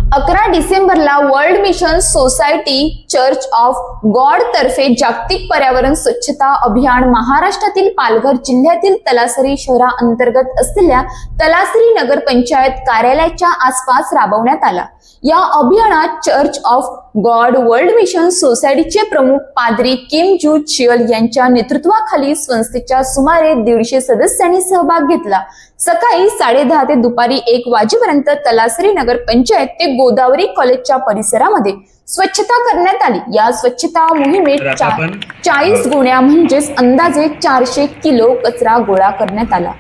11 डिसेंबरला world mission society church of God तर्फे जागतिक पर्यावरण स्वच्छता अभियान महाराष्ट्रातील पालघर जिल्ह्यातील तलासरी शहराअंतर्गत असलेल्या तलासरी नगर पंचायत कार्यालयाच्या आसपास राबवण्यात आला। या अभियानात church of God world mission सोसायटीचे प्रमुख पाद्री किम जू चियल यांच्या नेतृत्वाखाली संस्थेच्या सुमारे 150 सदस्यांनी सहभाग घेतला। सकाळी 10:30 ते दुपारी 1 वाजेपर्यंत तलासरी नगर पंचायत ते गोदावरी कॉलेजच्या परिसरामध्ये स्वच्छता करण्यात आली। या स्वच्छता मोहिमेत 40 गोण्या म्हणजेच अंदाजे 400 किलो कचरा गोळा करण्यात आला।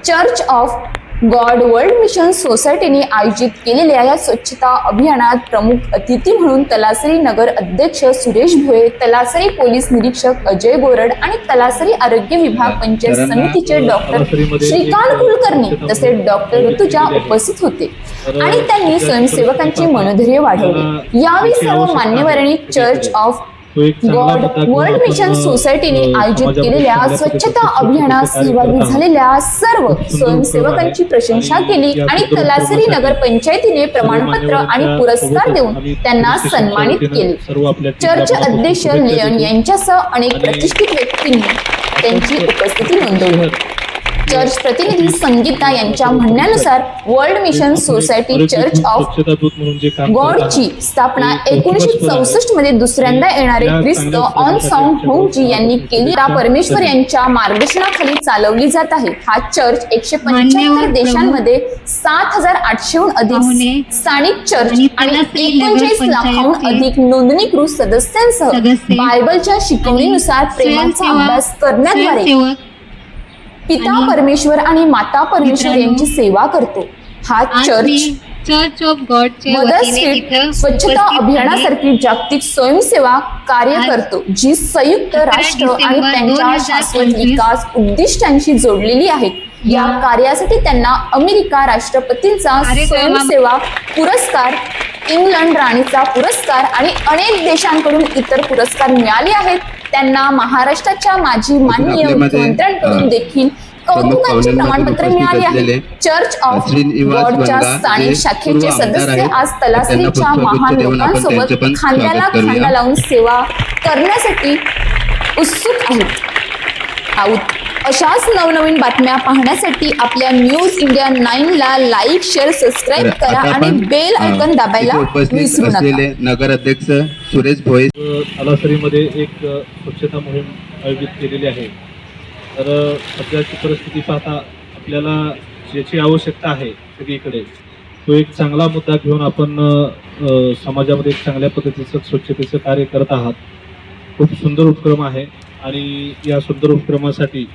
Church of God world mission सोसायटीने आयोजित केलेल्या या स्वच्छता अभियानात प्रमुख अतिथी म्हणून तलासरी नगर अध्यक्ष सुरेश भोये, तलासरी पोलीस निरीक्षक अजय गोरड आणि तलासरी आरोग्य विभाग पंचायत समितीचे डॉक्टर श्रीकांत कुलकर्णी तसेच डॉक्टर ऋतुजा उपस्थित होते आणि त्यांनी स्वयंसेवकांचे मनोधैर्य वाढवले। यावेळी सर्व मान्यवरांनी church of God world mission सोसायटीने आयोजित केलेल्या स्वच्छता अभियानात सहभागी झालेल्या सर्व स्वयंसेवकांची प्रशंसा केली आणि तलासरी नगर पंचायतीने प्रमाणपत्र आणि पुरस्कार देऊन त्यांना सन्मानित केले। चर्च अध्यक्ष लिओन यांच्यासह अनेक प्रतिष्ठित व्यक्तींनी त्यांची उपस्थिती नोंदवली। चर्च प्रतिनिधी संगीता यांच्या म्हणण्यानुसार world mission society church of गॉडची स्थापना 1964 मध्ये दुसऱ्यांदा येणारे ख्रिस्त ऑन साउंड होंगजी यांनी केली। परमेश्वर यांच्या मार्गदर्शनाखाली चालवली जात आहे। हा चर्च 175 देशांमध्ये 7,800हून अधिक स्थानिक चर्च आणि 39 लाखांहून अधिक नोंदणीकृत सदस्यांसह बायबलच्या शिकवणीनुसार प्रेमाचा अभ्यास करण्याद्वारे पिता परमेश्वर आणि माता परमेश्वर यांची सेवा करतो। हा church of God mother street स्वच्छता अभियानासारखी जागतिक स्वयंसेवा कार्य करतो, जी संयुक्त राष्ट्र आणि त्यांच्या शाश्वत विकास उद्दिष्टांशी जोडलेली आहेत। या कार्यासाठी त्यांना अमेरिका राष्ट्रपतींचा स्वयंसेवा पुरस्कार, इंग्लंड राणीचा पुरस्कार आणि अनेक देशांकडून इतर पुरस्कार मिळाले आहेत। त्यांना महाराष्ट्राच्या माजी माननीय मुख्यमंत्र्यांकडून देखील कौतुकाचे प्रमाणपत्र मिळाले आहे। चर्च ऑफ गॉडच्या स्थानिक शाखेचे सदस्य आज तलासरीच्या महान लोकांसोबत खांद्याला खांदा लावून सेवा करण्यासाठी उत्सुक आहेत। अशाच नवनवीन बातम्या पाहण्यासाठी आपल्या न्यूज इंडिया 9 ला लाईक, शेअर, सबस्क्राईब करा आणि बेल आयकॉन दाबायला विसरू नका। नगर अध्यक्ष सुरेश भोये तलासरीमध्ये एक स्वच्छता मोहीम आयोजित केलेली आहे। तर सध्याची परिस्थिती पाहता आपल्याला ज्याची आवश्यकता आहे सगळीकडे तो एक चांगला मुद्दा घेऊन आपण समाजामध्ये एक चांगल्या पद्धतीचं स्वच्छतेचं कार्य करत आहात। खूप सुंदर उपक्रम आहे आणि या सुंदर उपक्रमासाठी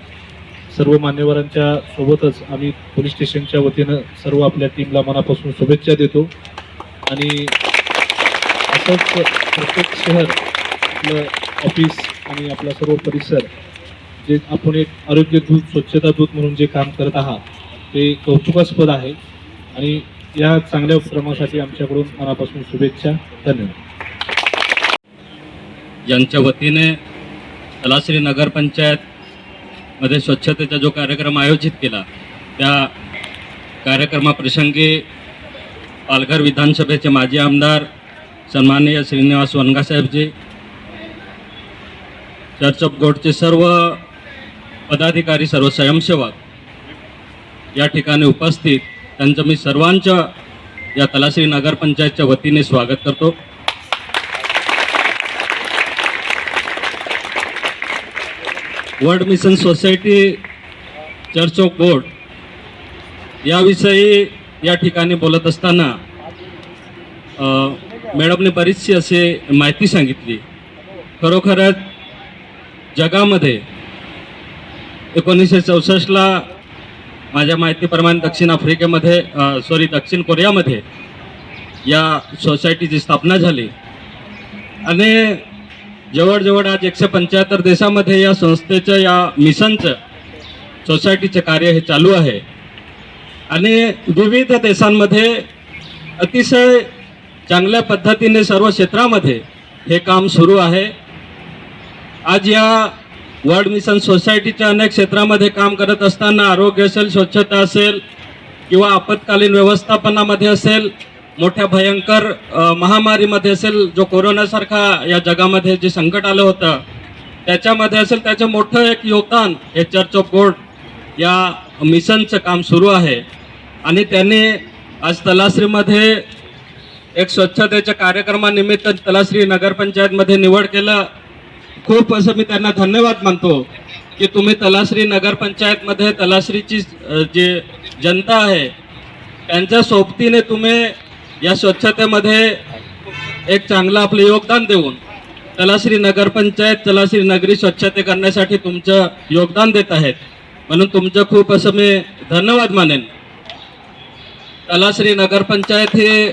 सर्व मान्यवरांच्या सोबतच आम्ही पोलीस स्टेशनच्या वतीनं सर्व आपल्या टीमला मनापासून शुभेच्छा देतो आणि असंच प्रत्येक शहर, आपलं ऑफिस आणि आपला सर्व परिसर जे आपण एक आरोग्य दूत, स्वच्छता दूत म्हणून जे काम करत आहात ते कौतुकास्पद आहे आणि या चांगल्या उपक्रमासाठी आमच्याकडून मनापासून शुभेच्छा। धन्यवाद। यांच्या वतीने तलासरी नगरपंचायतमध्ये स्वच्छतेचा जो कार्यक्रम आयोजित केला त्या कार्यक्रमाप्रसंगी पालघर विधानसभेचे माजी आमदार सन्माननीय श्रीनिवास वनगासाहेबजी, चर्च ऑफ गॉडचे सर्व पदाधिकारी, सर्व स्वयंसेवक या ठिकाणी उपस्थित, त्यांचं मी सर्वांच्या या तलासरी नगरपंचायतच्या वतीने स्वागत करतो। World mission society church of God याविषयी या ठिकाणी बोलत असताना मॅडमने बरीचशी असे माहिती सांगितली। खरोखरच जगामध्ये 1964ला माझ्या माहितीप्रमाणे दक्षिण कोरियामध्ये या सोसायटीची स्थापना झाली आणि जवळजवळ आज 175 देशामध्ये या संस्थेचं, या मिशनचं, सोसायटीचं कार्य हे चालू आहे आणि विविध देशांमध्ये अतिशय चांगल्या पद्धतीने सर्व क्षेत्रामध्ये हे काम सुरू आहे। आज या वर्ल्ड मिशन सोसायटीच्या अनेक क्षेत्रामध्ये काम करत असताना आरोग्य असेल, स्वच्छता असेल किंवा आपत्कालीन व्यवस्थापनामध्ये असेल मोठ्या भयंकर महामारीमध्ये असेल, जो कोरोनासारखा या जगामध्ये जे संकट आलं होतं त्याच्यामध्ये असेल, त्याचं मोठं एक योगदान हे चर्च ऑफ गॉड या मिशनचं काम सुरू आहे. आणि त्यांनी आज तलासरीमध्ये एक स्वच्छतेच्या कार्यक्रमानिमित्त तलासरी नगरपंचायतमध्ये निवड केलं. खूप असं मी त्यांना धन्यवाद मानतो की तुम्ही तलासरी नगरपंचायतमध्ये तलासरीची जे जनता आहे त्यांच्या सोबतीने तुम्ही या स्वच्छतेमध्ये एक चांगलं आपलं योगदान देऊन तलासरी नगरपंचायत, तलासरी नगरी स्वच्छते करण्यासाठी तुमचं योगदान देत आहेत. म्हणून तुमचं खूप असं मी धन्यवाद मानेन. तलासरी नगरपंचायत हे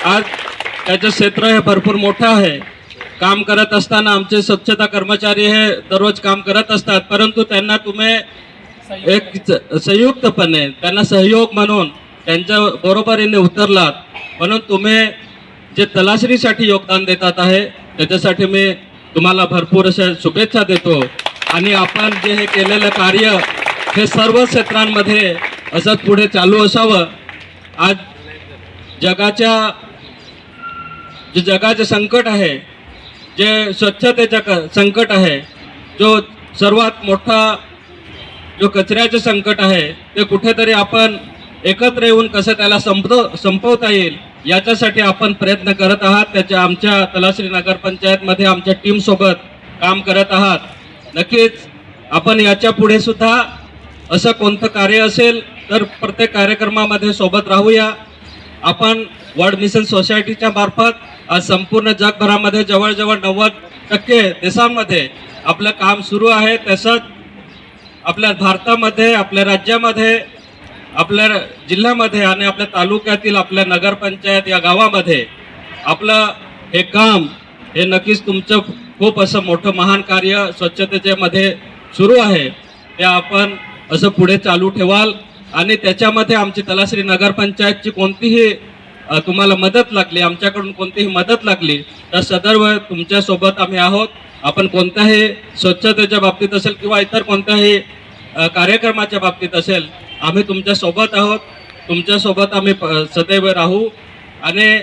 आज त्याचं क्षेत्र हे भरपूर मोठं आहे. काम करत असताना आमचे स्वच्छता कर्मचारी हे दररोज काम करत असतात, परंतु त्यांना तुम्ही एक संयुक्तपणे त्यांना सहयोग म्हणून त्यांच्या बरोबरीने उतरलात. म्हणून तुम्ही जे तलासरीसाठी योगदान देतात आहे त्याच्यासाठी मी तुम्हाला भरपूर अशा शुभेच्छा देतो. आणि आपण जे हे केलेलं कार्य हे सर्व क्षेत्रांमध्ये असंच पुढे चालू असावं. आज जगाचे संकट आहे, जे स्वच्छतेचं संकट आहे, जो सर्वात मोठा जो कचऱ्याचे संकट आहे, ते कुठेतरी आपण एकत्र येऊन कसं त्याला संपवता येईल याच्यासाठी आपण प्रयत्न करत आहात. त्याच्या आमच्या तलासरी नगरपंचायतमध्ये आमच्या टीमसोबत काम करत आहात. नक्कीच आपण याच्या पुढे सुद्धा असं कोणतं कार्य असेल तर प्रत्येक कार्यक्रमामध्ये सोबत राहूया. आपण वर्ल्ड मिशन सोसायटीच्या मार्फत आज संपूर्ण जगभरामध्ये जवळजवळ 90% देशांमध्ये आपलं काम सुरू आहे. तसंच आपल्या भारतामध्ये, आपल्या राज्यामध्ये, आपल्या जिल्ह्यामध्ये आणि आपल्या तालुक्यातील आपल्या नगरपंचायत या गावामध्ये आपलं हे काम हे नक्कीच तुमचं खूप असं मोठं महान कार्य स्वच्छतेच्या मध्ये सुरू आहे. ते आपण असं पुढे चालू ठेवाल. आणि त्याच्यामध्ये आमची तलासरी नगरपंचायतची कोणतीही तुम्हाला मदत लागली, आमच्याकडून कोणतीही मदत लागली तर सदैव तुमच्यासोबत आम्ही आहोत. आपण कोणत्याही स्वच्छतेच्या बाबतीत असेल किंवा इतर कोणत्याही कार्यक्रमाच्या बाबतीत असेल, आम्ही तुमच्यासोबत आहोत. तुमच्यासोबत आम्ही सदैव राहू. आणि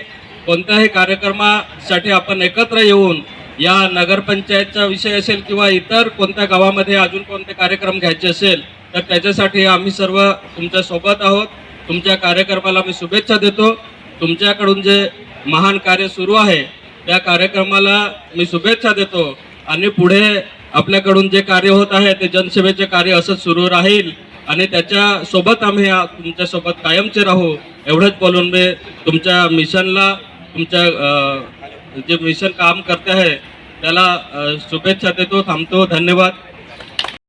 कोणत्याही कार्यक्रमासाठी आपण एकत्र येऊन या नगरपंचायतचा विषय असेल किंवा इतर कोणत्या गावामध्ये अजून कोणते कार्यक्रम घ्यायचे असेल तर त्याच्यासाठी आम्ही सर्व तुमच्यासोबत आहोत. तुमच्या कार्यक्रमाला मी शुभेच्छा देतो. तुमच्याकडून जे महान कार्य सुरू आहे त्या कार्यक्रमाला मी शुभेच्छा देतो. आणि पुढे आपल्याकडून जे कार्य होत आहे ते जनसेवेचे कार्य असंच सुरू राहील आणि त्याच्यासोबत आम्ही तुमच्यासोबत कायमचे राहू. एवढंच बोलून मी तुमच्या मिशनला, तुमच्या जे मिशन काम करते आहे त्याला शुभेच्छा देतो. थांबतो. धन्यवाद.